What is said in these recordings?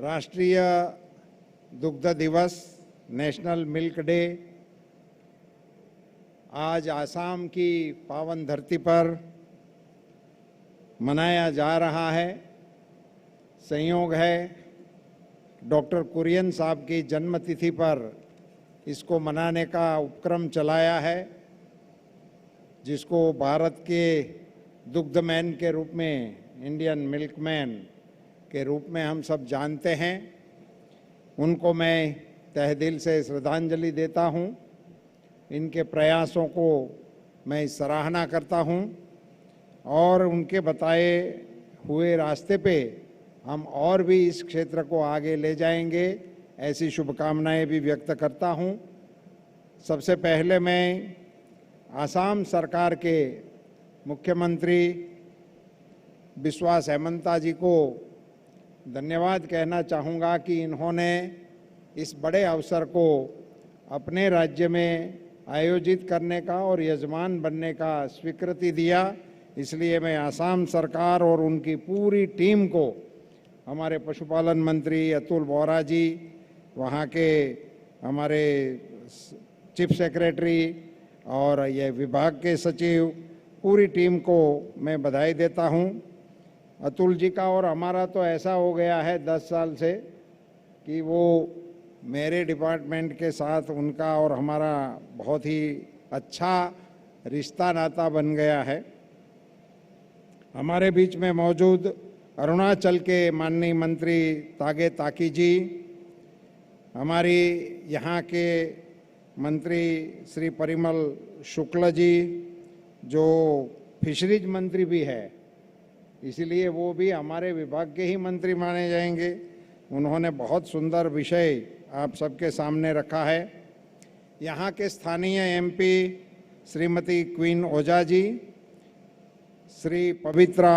राष्ट्रीय दुग्ध दिवस, नेशनल मिल्क डे आज आसाम की पावन धरती पर मनाया जा रहा है। संयोग है डॉक्टर कुरियन साहब की जन्मतिथि पर इसको मनाने का उपक्रम चलाया है, जिसको भारत के दुग्धमैन के रूप में, इंडियन मिल्कमैन के रूप में हम सब जानते हैं। उनको मैं तहे दिल से श्रद्धांजलि देता हूं। इनके प्रयासों को मैं सराहना करता हूं और उनके बताए हुए रास्ते पे हम और भी इस क्षेत्र को आगे ले जाएंगे, ऐसी शुभकामनाएं भी व्यक्त करता हूं। सबसे पहले मैं आसाम सरकार के मुख्यमंत्री बिस्वा हेमंता जी को धन्यवाद कहना चाहूँगा कि इन्होंने इस बड़े अवसर को अपने राज्य में आयोजित करने का और यजमान बनने का स्वीकृति दिया। इसलिए मैं आसाम सरकार और उनकी पूरी टीम को, हमारे पशुपालन मंत्री अतुल बोरा जी, वहाँ के हमारे चीफ सेक्रेटरी और ये विभाग के सचिव, पूरी टीम को मैं बधाई देता हूँ। अतुल जी का और हमारा तो ऐसा हो गया है 10 साल से कि वो मेरे डिपार्टमेंट के साथ उनका और हमारा बहुत ही अच्छा रिश्ता नाता बन गया है। हमारे बीच में मौजूद अरुणाचल के माननीय मंत्री तागे ताकी जी, हमारी यहाँ के मंत्री श्री परिमल शुक्ल जी, जो फिशरीज मंत्री भी है, इसलिए वो भी हमारे विभाग के ही मंत्री माने जाएंगे। उन्होंने बहुत सुंदर विषय आप सबके सामने रखा है। यहाँ के स्थानीय एमपी श्रीमती क्वीन ओझा जी, श्री पवित्रा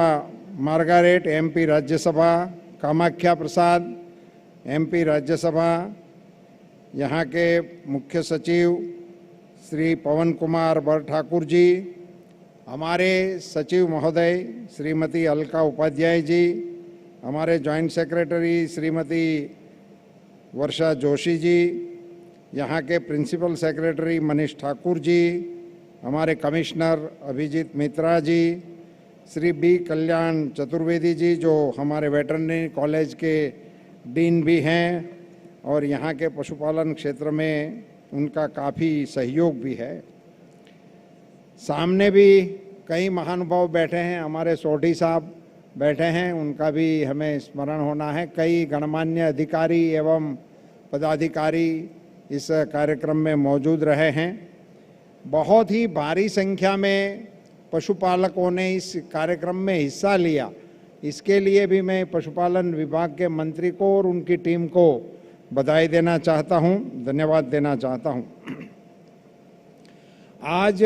Margaret MP Rajya Sabha, Kamakhya Prasad MP Rajya Sabha, यहाँ के मुख्य सचिव श्री पवन कुमार बर ठाकुर जी, हमारे सचिव महोदय श्रीमती अलका उपाध्याय जी, हमारे जॉइंट सेक्रेटरी श्रीमती वर्षा जोशी जी, यहाँ के प्रिंसिपल सेक्रेटरी मनीष ठाकुर जी, हमारे कमिश्नर अभिजीत मित्रा जी, श्री बी कल्याण चतुर्वेदी जी, जो हमारे वेटरनरी कॉलेज के डीन भी हैं और यहाँ के पशुपालन क्षेत्र में उनका काफ़ी सहयोग भी है। सामने भी कई महानुभाव बैठे हैं, हमारे सोढ़ी साहब बैठे हैं, उनका भी हमें स्मरण होना है। कई गणमान्य अधिकारी एवं पदाधिकारी इस कार्यक्रम में मौजूद रहे हैं। बहुत ही भारी संख्या में पशुपालकों ने इस कार्यक्रम में हिस्सा लिया। इसके लिए भी मैं पशुपालन विभाग के मंत्री को और उनकी टीम को बधाई देना चाहता हूं, धन्यवाद देना चाहता हूं। आज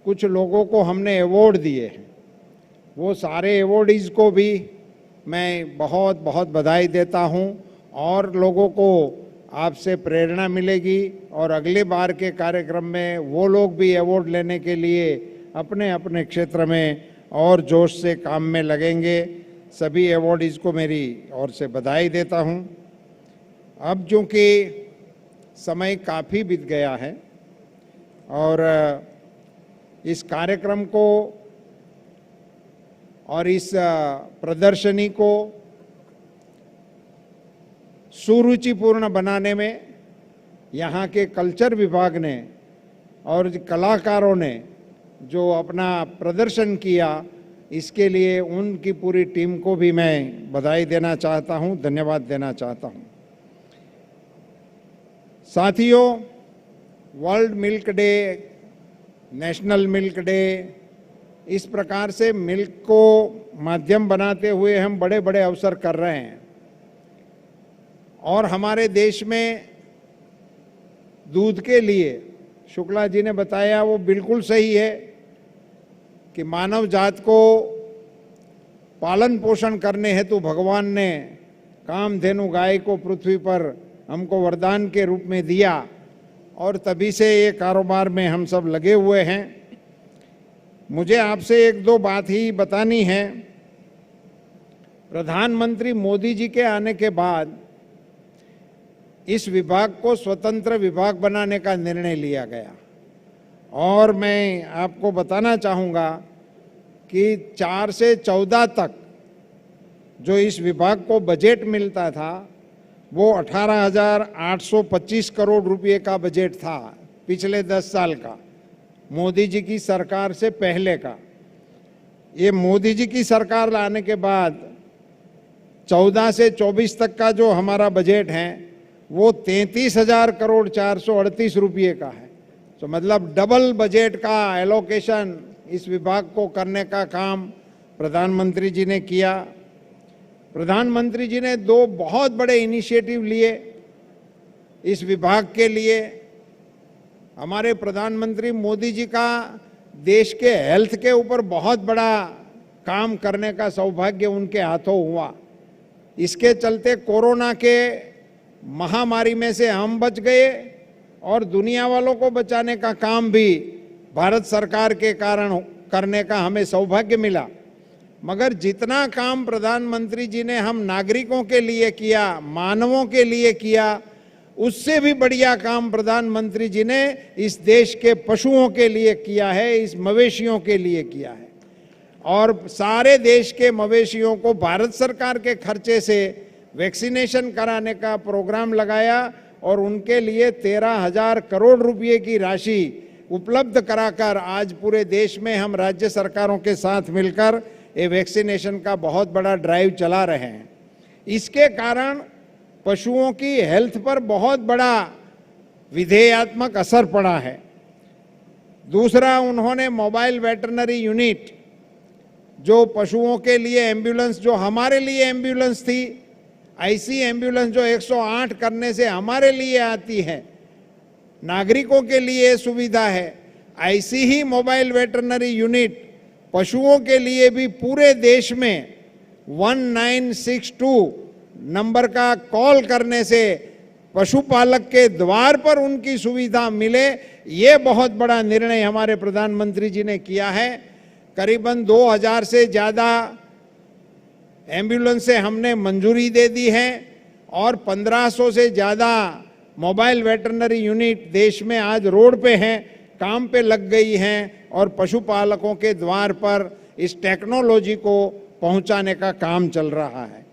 कुछ लोगों को हमने अवार्ड दिए हैं, वो सारे अवार्डीज को भी मैं बहुत बहुत बधाई देता हूं और लोगों को आपसे प्रेरणा मिलेगी और अगले बार के कार्यक्रम में वो लोग भी अवार्ड लेने के लिए अपने अपने क्षेत्र में और जोश से काम में लगेंगे। सभी अवार्डीज को मेरी ओर से बधाई देता हूं। अब चूँकि समय काफ़ी बीत गया है और इस कार्यक्रम को और इस प्रदर्शनी को सुरुचिपूर्ण बनाने में यहाँ के कल्चर विभाग ने और कलाकारों ने जो अपना प्रदर्शन किया, इसके लिए उनकी पूरी टीम को भी मैं बधाई देना चाहता हूँ, धन्यवाद देना चाहता हूँ। साथियों, world milk day, national milk day, इस प्रकार से मिल्क को माध्यम बनाते हुए हम बड़े बड़े अवसर कर रहे हैं और हमारे देश में दूध के लिए, शुक्ला जी ने बताया वो बिल्कुल सही है कि मानव जात को पालन पोषण करने हेतु भगवान ने कामधेनु गाय को पृथ्वी पर हमको वरदान के रूप में दिया और तभी से ये कारोबार में हम सब लगे हुए हैं। मुझे आपसे एक दो बात ही बतानी है। प्रधानमंत्री मोदी जी के आने के बाद इस विभाग को स्वतंत्र विभाग बनाने का निर्णय लिया गया और मैं आपको बताना चाहूँगा कि 4 से 14 तक जो इस विभाग को बजट मिलता था वो 18,825 करोड़ रुपए का बजट था पिछले 10 साल का, मोदी जी की सरकार से पहले का। ये मोदी जी की सरकार आने के बाद 14 से 24 तक का जो हमारा बजट है वो 33,000 करोड़ 438 रुपये का है। तो मतलब डबल बजट का एलोकेशन इस विभाग को करने का काम प्रधानमंत्री जी ने किया। प्रधानमंत्री जी ने 2 बहुत बड़े इनिशिएटिव लिए इस विभाग के लिए। हमारे प्रधानमंत्री मोदी जी का देश के हेल्थ के ऊपर बहुत बड़ा काम करने का सौभाग्य उनके हाथों हुआ। इसके चलते कोरोना के महामारी में से हम बच गए और दुनिया वालों को बचाने का काम भी भारत सरकार के कारण करने का हमें सौभाग्य मिला। मगर जितना काम प्रधानमंत्री जी ने हम नागरिकों के लिए किया, मानवों के लिए किया, उससे भी बढ़िया काम प्रधानमंत्री जी ने इस देश के पशुओं के लिए किया है, इस मवेशियों के लिए किया है। और सारे देश के मवेशियों को भारत सरकार के खर्चे से वैक्सीनेशन कराने का प्रोग्राम लगाया और उनके लिए 13,000 करोड़ रुपए की राशि उपलब्ध कराकर आज पूरे देश में हम राज्य सरकारों के साथ मिलकर ये वैक्सीनेशन का बहुत बड़ा ड्राइव चला रहे हैं। इसके कारण पशुओं की हेल्थ पर बहुत बड़ा विधेयात्मक असर पड़ा है। दूसरा, उन्होंने मोबाइल वेटरनरी यूनिट, जो पशुओं के लिए एम्बुलेंस, जो हमारे लिए एम्बुलेंस थी, ऐसी एम्बुलेंस जो 108 करने से हमारे लिए आती है, नागरिकों के लिए सुविधा है, ऐसी ही मोबाइल वेटरनरी यूनिट पशुओं के लिए भी पूरे देश में 1962 नंबर का कॉल करने से पशुपालक के द्वार पर उनकी सुविधा मिले, ये बहुत बड़ा निर्णय हमारे प्रधानमंत्री जी ने किया है। करीबन 2000 से ज़्यादा एम्बुलेंस से हमने मंजूरी दे दी है और 1500 से ज़्यादा मोबाइल वेटरनरी यूनिट देश में आज रोड पे हैं, काम पे लग गई हैं और पशुपालकों के द्वार पर इस टेक्नोलॉजी को पहुंचाने का काम चल रहा है।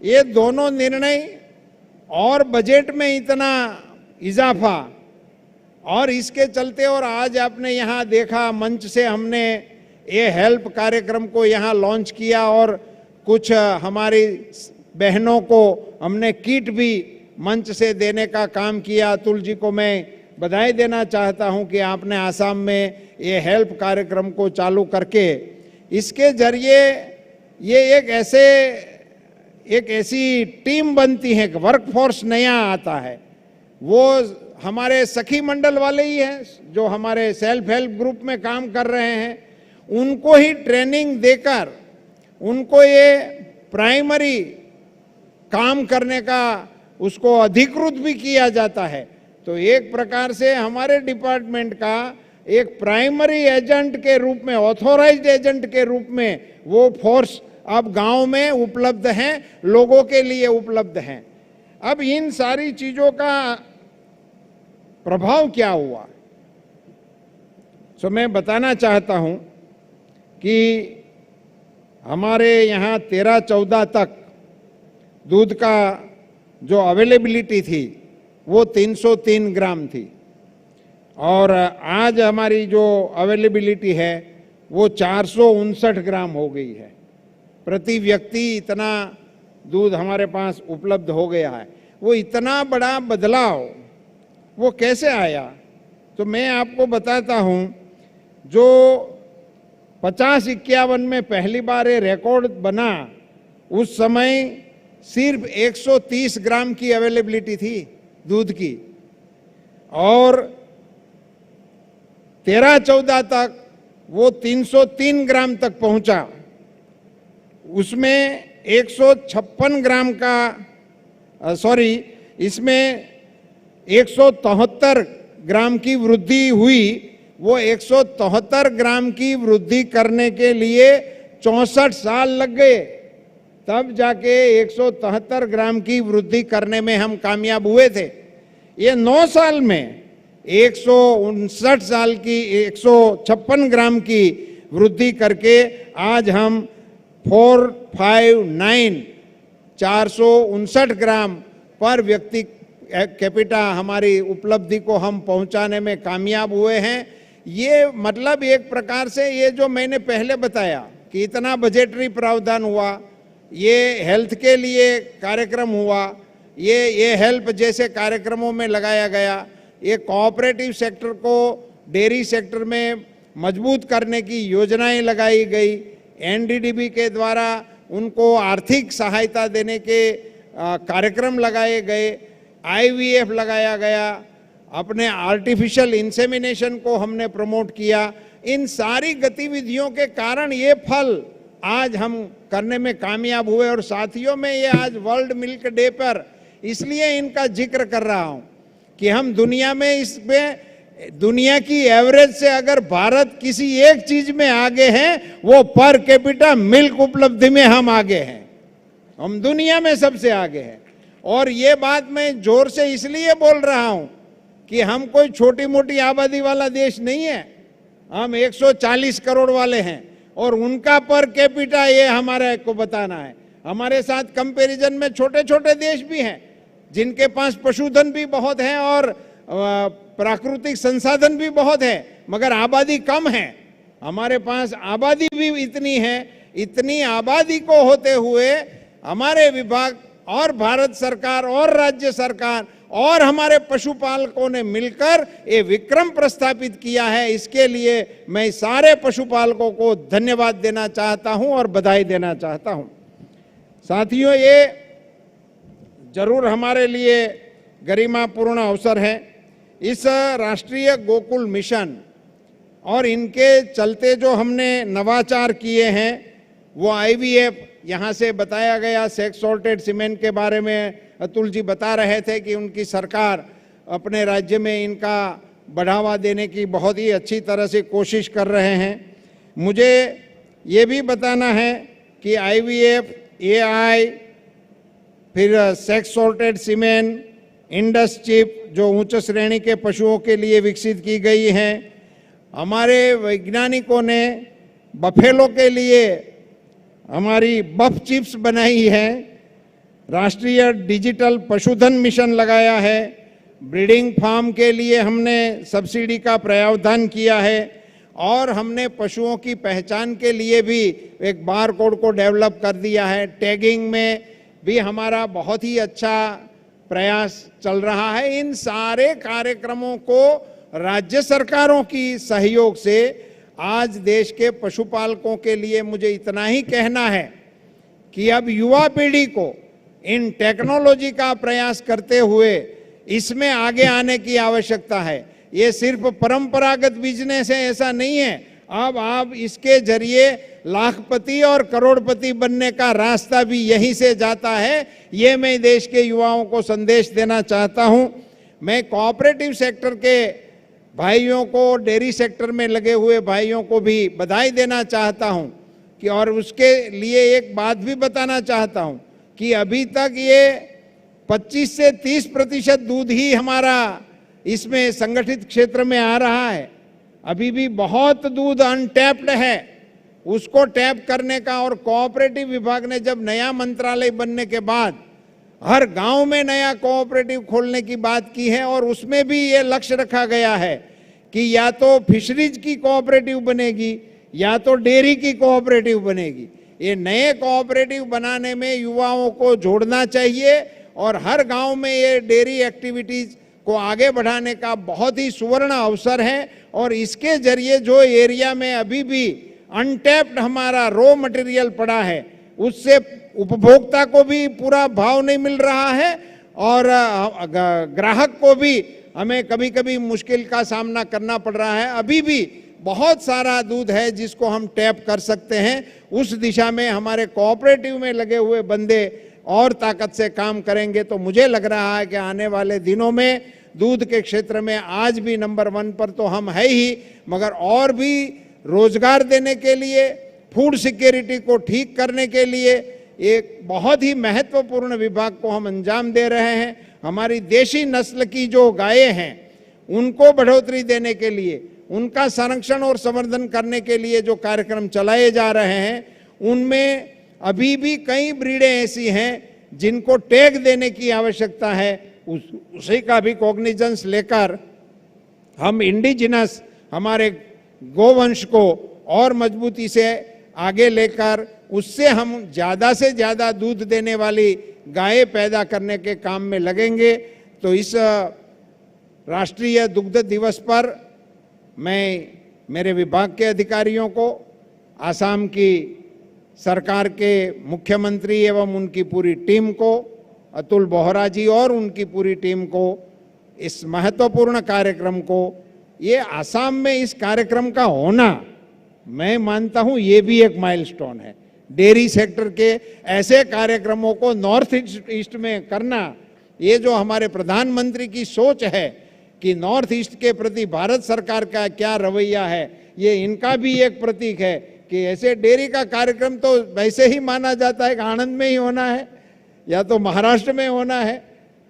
ये दोनों निर्णय और बजट में इतना इजाफा और इसके चलते, और आज आपने यहाँ देखा मंच से हमने ये हेल्प कार्यक्रम को यहाँ लॉन्च किया और कुछ हमारी बहनों को हमने किट भी मंच से देने का काम किया। अतुल जी को मैं बधाई देना चाहता हूं कि आपने आसाम में ये हेल्प कार्यक्रम को चालू करके इसके जरिए ये एक ऐसी टीम बनती है कि वर्कफोर्स नया आता है। वो हमारे सखी मंडल वाले ही हैं जो हमारे सेल्फ हेल्प ग्रुप में काम कर रहे हैं, उनको ही ट्रेनिंग देकर उनको ये प्राइमरी काम करने का उसको अधिकृत भी किया जाता है। तो एक प्रकार से हमारे डिपार्टमेंट का एक प्राइमरी एजेंट के रूप में, ऑथोराइज्ड एजेंट के रूप में वो फोर्स अब गांव में उपलब्ध हैं, लोगों के लिए उपलब्ध हैं। अब इन सारी चीजों का प्रभाव क्या हुआ, तो मैं बताना चाहता हूं कि हमारे यहाँ 13-14 तक दूध का जो अवेलेबिलिटी थी वो 303 ग्राम थी और आज हमारी जो अवेलेबिलिटी है वो 459 ग्राम हो गई है। प्रति व्यक्ति इतना दूध हमारे पास उपलब्ध हो गया है। वो इतना बड़ा बदलाव वो कैसे आया, तो मैं आपको बताता हूँ। जो 50-51 में पहली बार ये रिकॉर्ड बना, उस समय सिर्फ 130 ग्राम की अवेलेबिलिटी थी दूध की और 13-14 तक वो 303 ग्राम तक पहुंचा। उसमें 156 ग्राम का इसमें 173 ग्राम की वृद्धि हुई। वो 173 ग्राम की वृद्धि करने के लिए 64 साल लग गए। तब जाके 173 ग्राम की वृद्धि करने में हम कामयाब हुए थे। ये 9 साल में 156 ग्राम की वृद्धि करके आज हम 459 ग्राम पर व्यक्ति कैपिटा हमारी उपलब्धि को हम पहुंचाने में कामयाब हुए हैं। ये मतलब एक प्रकार से ये जो मैंने पहले बताया कि इतना बजटरी प्रावधान हुआ, ये हेल्थ के लिए कार्यक्रम हुआ, ये हेल्प जैसे कार्यक्रमों में लगाया गया, ये कोऑपरेटिव सेक्टर को डेयरी सेक्टर में मजबूत करने की योजनाएं लगाई गई, एनडीडीबी के द्वारा उनको आर्थिक सहायता देने के कार्यक्रम लगाए गए, आईवीएफ लगाया गया, अपने आर्टिफिशियल इंसेमिनेशन को हमने प्रमोट किया। इन सारी गतिविधियों के कारण ये फल आज हम करने में कामयाब हुए। और साथियों में ये आज वर्ल्ड मिल्क डे पर इसलिए इनका जिक्र कर रहा हूं कि हम दुनिया में इसमें दुनिया की एवरेज से अगर भारत किसी एक चीज में आगे है वो पर कैपिटा मिल्क उपलब्धि में हम आगे हैं, हम दुनिया में सबसे आगे हैं। और ये बात मैं जोर से इसलिए बोल रहा हूं कि हम कोई छोटी मोटी आबादी वाला देश नहीं है, हम 140 करोड़ वाले हैं और उनका पर कैपिटा ये हमारे को बताना है। हमारे साथ कंपैरिजन में छोटे छोटे देश भी हैं जिनके पास पशुधन भी बहुत है और प्राकृतिक संसाधन भी बहुत है, मगर आबादी कम है। हमारे पास आबादी भी इतनी है। इतनी आबादी को होते हुए हमारे विभाग और भारत सरकार और राज्य सरकार और हमारे पशुपालकों ने मिलकर ये विक्रम प्रस्थापित किया है। इसके लिए मैं सारे पशुपालकों को धन्यवाद देना चाहता हूं और बधाई देना चाहता हूं। साथियों, ये जरूर हमारे लिए गरिमापूर्ण अवसर है। इस राष्ट्रीय गोकुल मिशन और इनके चलते जो हमने नवाचार किए हैं वो आईवीएफ, यहाँ से बताया गया सेक्स सॉल्टेड सीमेंट के बारे में अतुल जी बता रहे थे कि उनकी सरकार अपने राज्य में इनका बढ़ावा देने की बहुत ही अच्छी तरह से कोशिश कर रहे हैं। मुझे ये भी बताना है कि आईवीएफ, एआई, फिर sex salted cement, Indus chip जो उच्च श्रेणी के पशुओं के लिए विकसित की गई है, हमारे वैज्ञानिकों ने बफेलो के लिए हमारी बफ चिप्स बनाई है, राष्ट्रीय डिजिटल पशुधन मिशन लगाया है, ब्रीडिंग फार्म के लिए हमने सब्सिडी का प्रावधान किया है और हमने पशुओं की पहचान के लिए भी एक बार कोड को डेवलप कर दिया है। टैगिंग में भी हमारा बहुत ही अच्छा प्रयास चल रहा है। इन सारे कार्यक्रमों को राज्य सरकारों की सहयोग से आज देश के पशुपालकों के लिए मुझे इतना ही कहना है कि अब युवा पीढ़ी को इन टेक्नोलॉजी का प्रयास करते हुए इसमें आगे आने की आवश्यकता है। ये सिर्फ परंपरागत बिजनेस है ऐसा नहीं है, अब आप इसके जरिए लाखपति और करोड़पति बनने का रास्ता भी यहीं से जाता है। ये मैं देश के युवाओं को संदेश देना चाहता हूं। मैं कोऑपरेटिव सेक्टर के भाइयों को, डेयरी सेक्टर में लगे हुए भाइयों को भी बधाई देना चाहता हूं कि और उसके लिए एक बात भी बताना चाहता हूं कि अभी तक ये 25 से 30% दूध ही हमारा इसमें संगठित क्षेत्र में आ रहा है। अभी भी बहुत दूध अनटैप्ड है, उसको टैप करने का। और कोऑपरेटिव विभाग ने जब नया मंत्रालय बनने के बाद हर गांव में नया कोऑपरेटिव खोलने की बात की है और उसमें भी ये लक्ष्य रखा गया है कि या तो फिशरीज की कोऑपरेटिव बनेगी या तो डेयरी की कोऑपरेटिव बनेगी। ये नए कोऑपरेटिव बनाने में युवाओं को जोड़ना चाहिए और हर गांव में ये डेयरी एक्टिविटीज को आगे बढ़ाने का बहुत ही सुवर्ण अवसर है। और इसके जरिए जो एरिया में अभी भी अनटैप्ड हमारा रॉ मटेरियल पड़ा है उससे उपभोक्ता को भी पूरा भाव नहीं मिल रहा है और ग्राहक को भी हमें कभी कभी मुश्किल का सामना करना पड़ रहा है। अभी भी बहुत सारा दूध है जिसको हम टैप कर सकते हैं। उस दिशा में हमारे कोऑपरेटिव में लगे हुए बंदे और ताकत से काम करेंगे तो मुझे लग रहा है कि आने वाले दिनों में दूध के क्षेत्र में आज भी नंबर 1 पर तो हम है ही, मगर और भी रोजगार देने के लिए, फूड सिक्योरिटी को ठीक करने के लिए एक बहुत ही महत्वपूर्ण विभाग को हम अंजाम दे रहे हैं। हमारी देशी नस्ल की जो गायें हैं उनको बढ़ोतरी देने के लिए, उनका संरक्षण और संवर्धन करने के लिए जो कार्यक्रम चलाए जा रहे हैं, उनमें अभी भी कई ब्रीडें ऐसी हैं जिनको टैग देने की आवश्यकता है। उसी का भी कॉग्निजेंस लेकर हम इंडिजिनस हमारे गोवंश को और मजबूती से आगे लेकर उससे हम ज़्यादा से ज़्यादा दूध देने वाली गायें पैदा करने के काम में लगेंगे। तो इस राष्ट्रीय दुग्ध दिवस पर मैं मेरे विभाग के अधिकारियों को, आसाम की सरकार के मुख्यमंत्री एवं उनकी पूरी टीम को, अतुल बोहरा जी और उनकी पूरी टीम को, इस महत्वपूर्ण कार्यक्रम को, ये आसाम में इस कार्यक्रम का होना, मैं मानता हूं ये भी एक माइलस्टोन है। डेयरी सेक्टर के ऐसे कार्यक्रमों को नॉर्थ ईस्ट में करना, ये जो हमारे प्रधानमंत्री की सोच है कि नॉर्थ ईस्ट के प्रति भारत सरकार का क्या रवैया है, ये इनका भी एक प्रतीक है कि ऐसे डेयरी का कार्यक्रम तो वैसे ही माना जाता है कि आनंद में ही होना है, या तो महाराष्ट्र में होना है,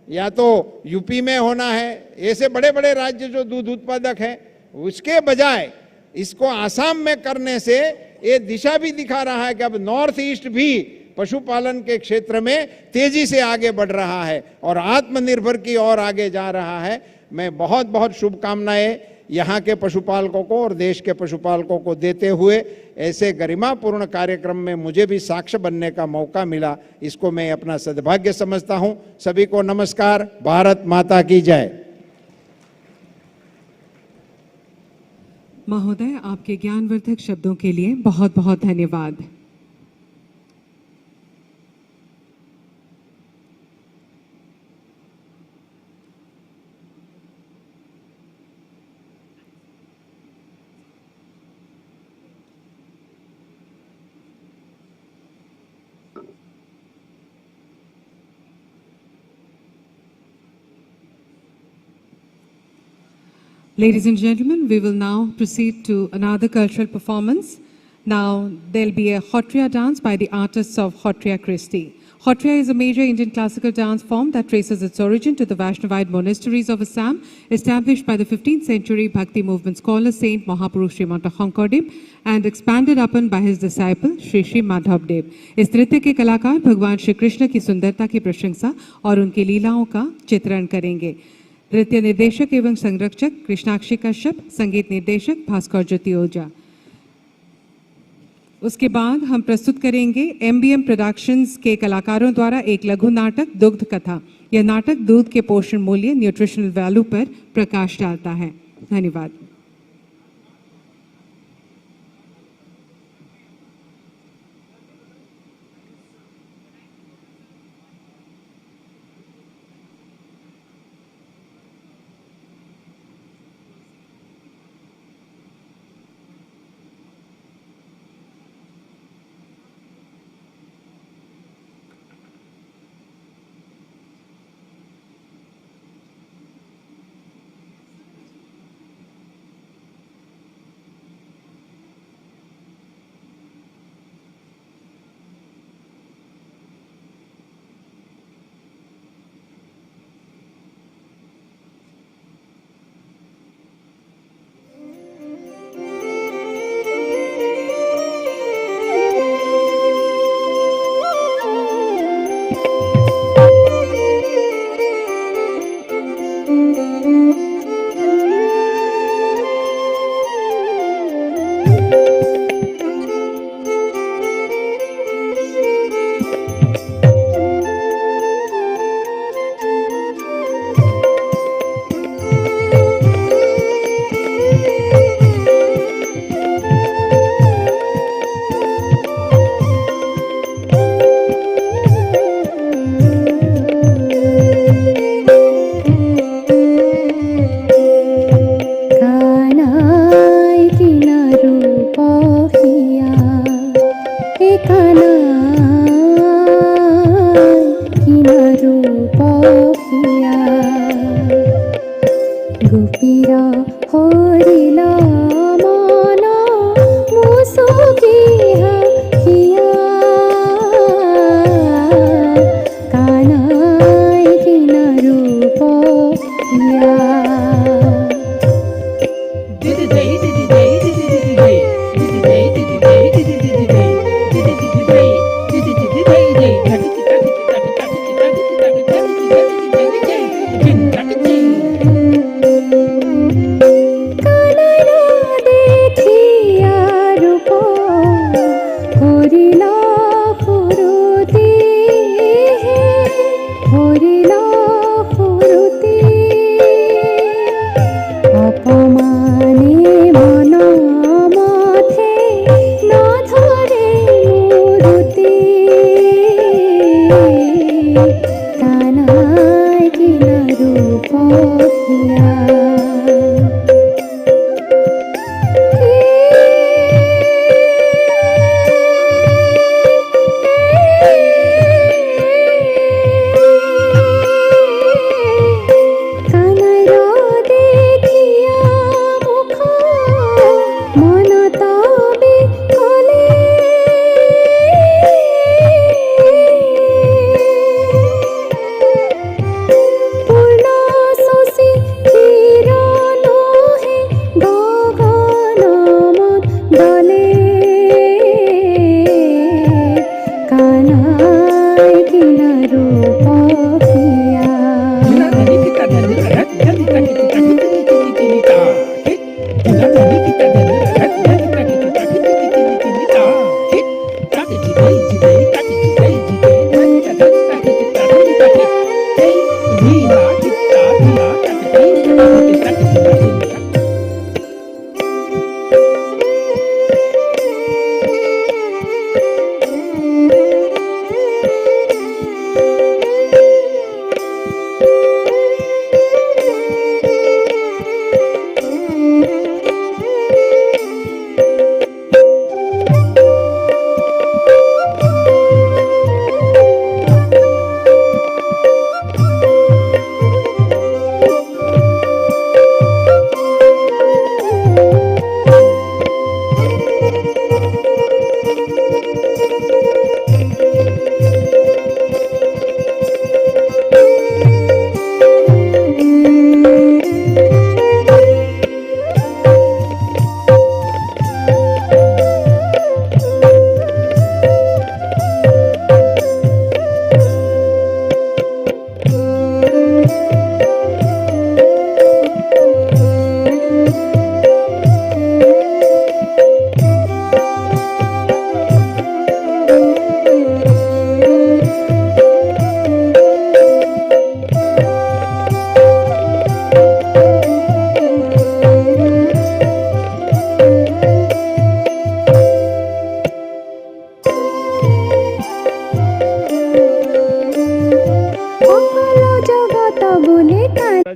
या तो यूपी में होना है। ऐसे बड़े बड़े राज्य जो दूध उत्पादक हैं, उसके बजाय इसको आसाम में करने से ये दिशा भी दिखा रहा है कि अब नॉर्थ ईस्ट भी पशुपालन के क्षेत्र में तेजी से आगे बढ़ रहा है और आत्मनिर्भर की ओर आगे जा रहा है। मैं बहुत बहुत शुभकामनाएं यहाँ के पशुपालकों को और देश के पशुपालकों को देते हुए, ऐसे गरिमापूर्ण कार्यक्रम में मुझे भी साक्ष्य बनने का मौका मिला, इसको मैं अपना सद्भाग्य समझता हूँ। सभी को नमस्कार। भारत माता की जय। महोदय, आपके ज्ञानवर्धक शब्दों के लिए बहुत बहुत धन्यवाद। Ladies and gentlemen, we will now proceed to another cultural performance. Now, there'll be a Hotria dance by the artists of Hotria Christi. Hotria is a major Indian classical dance form that traces its origin to the Vaishnavite monasteries of Assam, established by the 15th century Bhakti movement scholar Saint Mahapurush Srimanta Shankardeb and expanded upon by his disciple Shri Shri Madhavdev. इस नृत्य के कलाकार भगवान श्री कृष्ण की सुंदरता की प्रशंसा और उनकी लीलाओं का चित्रण करेंगे। नृत्य निर्देशक एवं संरक्षक कृष्णाक्षी कश्यप, संगीत निर्देशक भास्कर ज्योति ओझा। उसके बाद हम प्रस्तुत करेंगे MBM प्रोडक्शंस के कलाकारों द्वारा एक लघु नाटक दुग्ध कथा। यह नाटक दूध के पोषण मूल्य, न्यूट्रिशनल वैल्यू पर प्रकाश डालता है। धन्यवाद।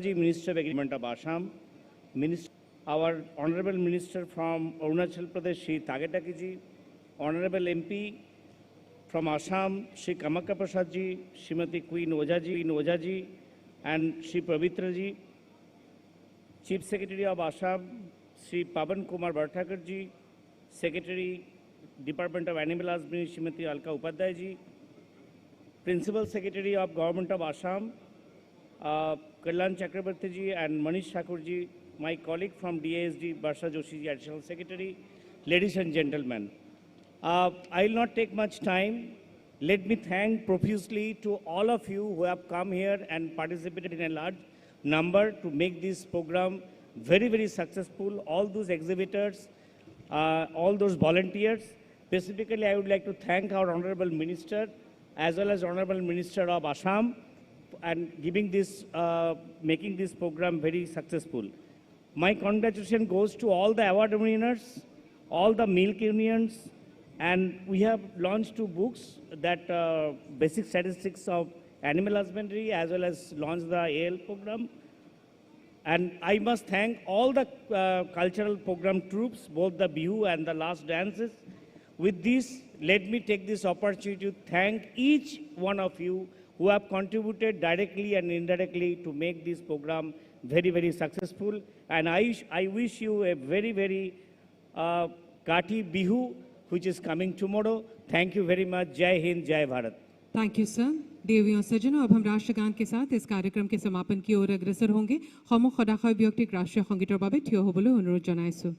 Balaji, Minister of Agriculture of Assam, our Honorable Minister from Arunachal Pradesh, Shri Tagetaki ji, Honorable MP from Assam, Shri Kamakya Prasad ji, Srimati Queen Oja ji, and Shri Pavitra ji, Chief Secretary of Assam, Shri Pavan Kumar Bhattacharya ji, Secretary, Department of Animal Husbandry, Srimati Alka Upadhyay ji, Principal Secretary of Government of Assam, Kalyan Chakrabarti ji and Manish Thakur ji, my colleague from DASD, Barsha Joshi ji, Additional Secretary, ladies and gentlemen. I will not take much time. Let me thank profusely to all of you who have come here and participated in a large number to make this program very, very successful. All those exhibitors, all those volunteers. Specifically, I would like to thank our Honorable Minister as well as Honorable Minister of Assam and giving this, making this program very successful. My congratulations goes to all the award winners, all the milk unions, and we have launched 2 books that basic statistics of animal husbandry as well as launched the AL program. And I must thank all the cultural program troops, both the Bihu and the last dances. With this, let me take this opportunity to thank each one of you who have contributed directly and indirectly to make this program very, very successful. And I wish you a very, very Kati Bihu, which is coming tomorrow. Thank you very much. Jai Hind, Jai Bharat. Thank you sir. देवियों सज्जनों, अब हम राष्ट्रगान के साथ इस कार्यक्रम के समापन की ओर अग्रसर होंगे। हम खदाखय व्यक्तिक राष्ट्रीय संगीतर बाबे ठिय हबले अनुरोध जनाइছো।